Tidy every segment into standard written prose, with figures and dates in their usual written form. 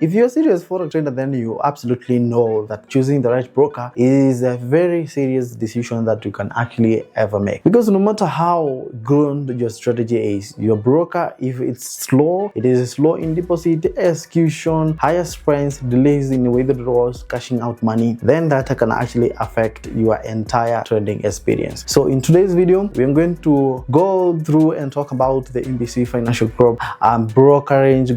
If you're a serious forex trader, then you absolutely know that choosing the right broker is a very serious decision that you can actually ever make. Because no matter how good your strategy is, your broker, if it's slow, it is slow in deposit, execution, higher spreads, delays in withdrawals, cashing out money, then that can actually affect your entire trading experience. So in today's video, we're going to go through and talk about the NBC Financial Group,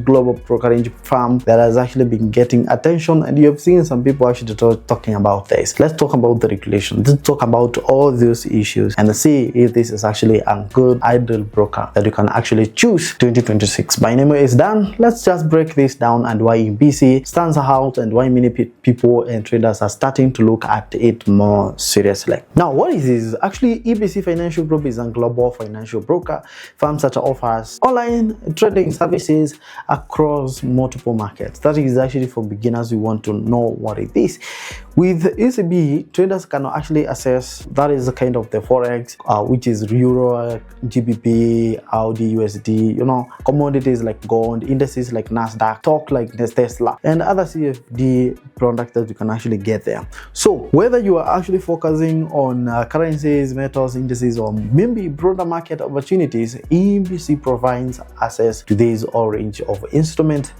global brokerage firm that has actually been getting attention, and you have seen some people actually talking about this. Let's talk about the regulation. Let's talk about all those issues and see if this is actually a good ideal broker that you can actually choose 2026. My name is Dan. Let's just break this down and why NBC stands out and why many people and traders are starting to look at it more seriously. Now, what is this? Actually, NBC Financial Group is a global financial broker firm that offers online trading services across multiple markets. That is actually for beginners who want to know what it is. With ECB, traders can actually assess, that is the kind of the Forex, which is Euro, GBP, Audi, USD, commodities like gold, indices like NASDAQ, stock like Tesla, and other CFD products that you can actually get there. So whether you are actually focusing on currencies, metals, indices, or maybe broader market opportunities, EBC provides access to this range of instruments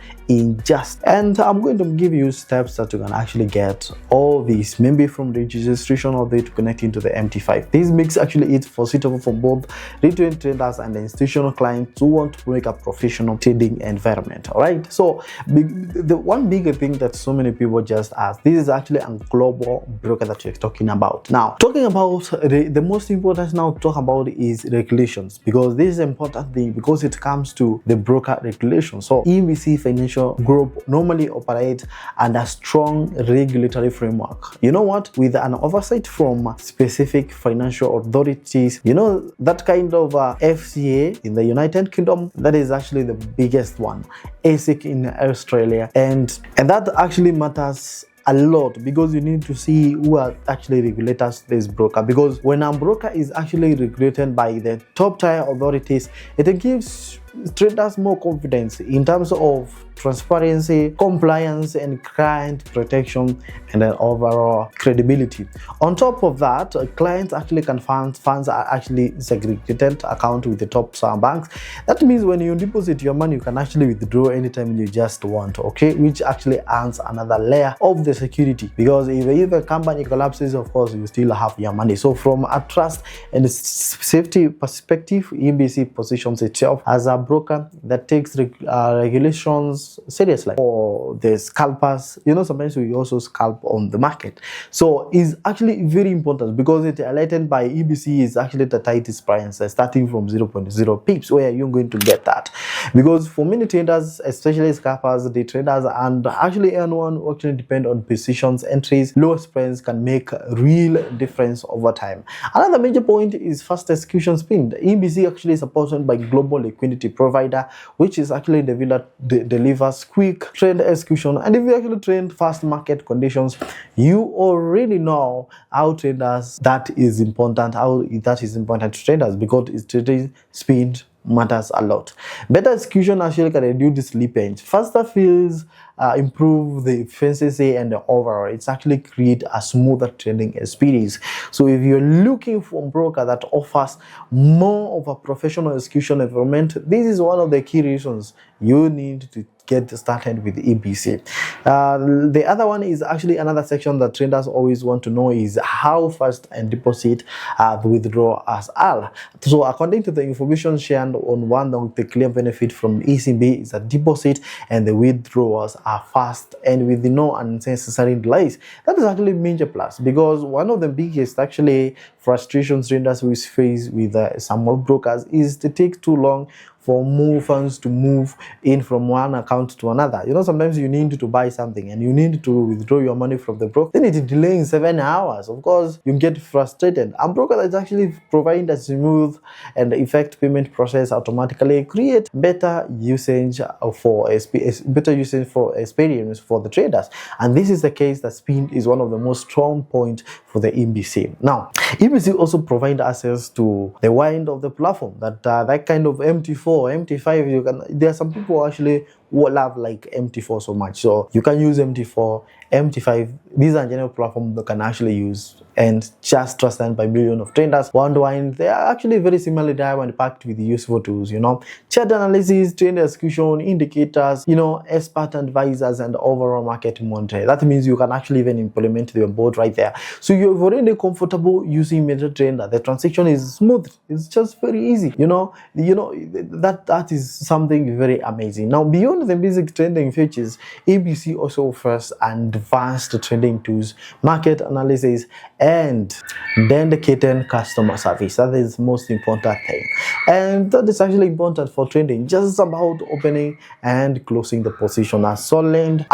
and I'm going to give you steps that you can actually get all these, maybe from the registration all the way to connecting to the MT5. This makes actually it suitable for both retail traders and institutional clients who want to make a professional trading environment. All right, so the one bigger thing that so many people just ask, this is actually a global broker that you're talking about. Now, talking about the most important now to talk about is regulations, because this is an important thing because it comes to the broker regulation. So EBC Financial Group normally operate under strong regulatory framework. You know what? With an oversight from specific financial authorities, that kind of FCA in the United Kingdom, that is actually the biggest one, ASIC in Australia, and that actually matters a lot because you need to see who are actually regulators this broker, because when a broker is actually regulated by the top tier authorities, it gives traders more confidence in terms of transparency, compliance, and client protection, and then overall credibility. On top of that, clients actually can funds are actually segregated account with the top banks. That means when you deposit your money, you can actually withdraw anytime you just want, okay, which actually adds another layer of the security, because if a company collapses, of course you still have your money. So from a trust and safety perspective, EBC positions itself as a broker that takes regulations seriously. Or the scalpers, sometimes we also scalp on the market. So it's actually very important because it's highlighted by EBC is actually the tightest price, starting from 0.0 pips, where you're going to get that. Because for many traders, especially scalpers, the traders, and actually anyone who actually depend on positions entries, low spreads can make a real difference over time. Another major point is fast execution speed. EBC actually is supported by global liquidity provider, which is actually delivers quick trade execution. And if you actually trade fast market conditions, you already know how traders that is important to traders, because it's trading speed matters a lot. Better execution actually can reduce the slippage. Faster fills improve the efficiency and the overall. It's actually create a smoother trading experience. So if you're looking for a broker that offers more of a professional execution environment, this is one of the key reasons you need to get started with EBC. The other one is actually another section that traders always want to know is how fast and deposit withdraw as are. So according to the information shared on one of the clear benefit from ECB is that deposit and the withdrawals are fast and with no unnecessary delays. That is actually a major plus, because one of the biggest actually frustrations traders we face with some brokers is to take too long for funds to move in from one account to another. Sometimes you need to buy something and you need to withdraw your money from the broker. Then it delaying 7 hours. Of course, you get frustrated. A broker that's actually providing a smooth and effective payment process automatically create better usage for experience for the traders. And this is the case that speed is one of the most strong points for the EBC. Now, EBC also provide access to the wind of the platform, that kind of MT4, MT5. There are some people actually love like MT4 so much. So you can use MT4, MT5. These are general platforms that can actually use and just trusted by millions of traders worldwide. They are actually very similarly diamond packed with useful tools, chart analysis, trend execution, indicators, expert advisors, and overall market monitoring. That means you can actually even implement them both right there. So you're already comfortable using MetaTrader. The transaction is smooth. It's just very easy. That is something very amazing. Now, beyond the basic trading features, ABC also offers advanced trading tools, market analysis, and dedicated customer service. That is the most important thing, and that is actually important for trading. Just about opening and closing the position. A solid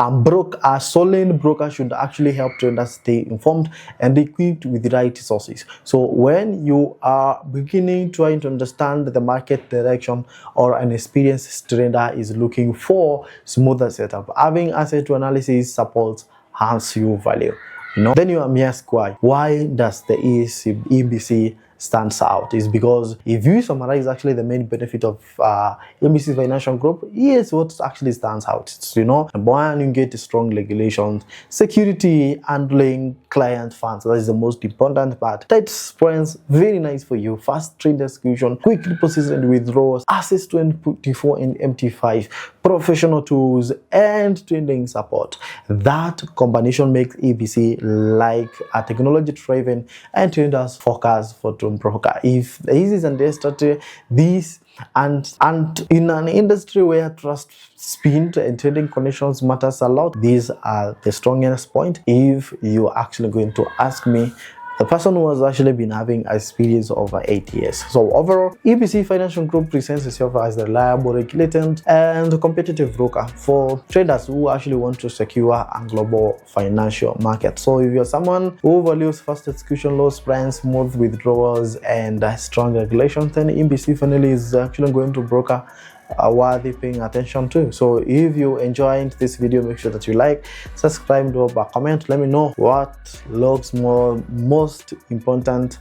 broker should actually help traders stay informed and equipped with the right resources. So when you are beginning trying to understand the market direction, or an experienced trader is looking for smoother setup, having asset to analysis support has you value. Then you may ask why does the EBC stands out? Is because if you summarize actually the main benefit of ABC Financial Group, here's what actually stands out. It's, number one, you get strong regulations, security, handling client funds. That is the most important part. Tight spreads, very nice for you. Fast trade execution, quick deposits and withdrawals, access to MT4 and MT5, professional tools, and trading support. That combination makes ABC like a technology-driven and traders focus for broker. If the easy and the strategy, this and in an industry where trust, speed, and trading conditions matters a lot, these are the strongest point. If you're actually going to ask me, the person who has actually been having a experience over 8 years. So overall, ABC Financial Group presents itself as a reliable, regulated, and competitive broker for traders who actually want to secure a global financial market. So if you're someone who values fast execution, low spreads, smooth withdrawals, and strong regulations, then ABC finally is actually going to broker worthy paying attention to. So if you enjoyed this video, make sure that you like, subscribe, drop a comment. Let me know what looks most important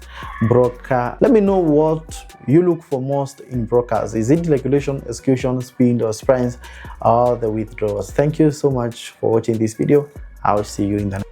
broker. Let me know what you look for most in brokers. Is it regulation, execution, speed, or spreads, or the withdrawals? Thank you so much for watching this video. I will see you in the next.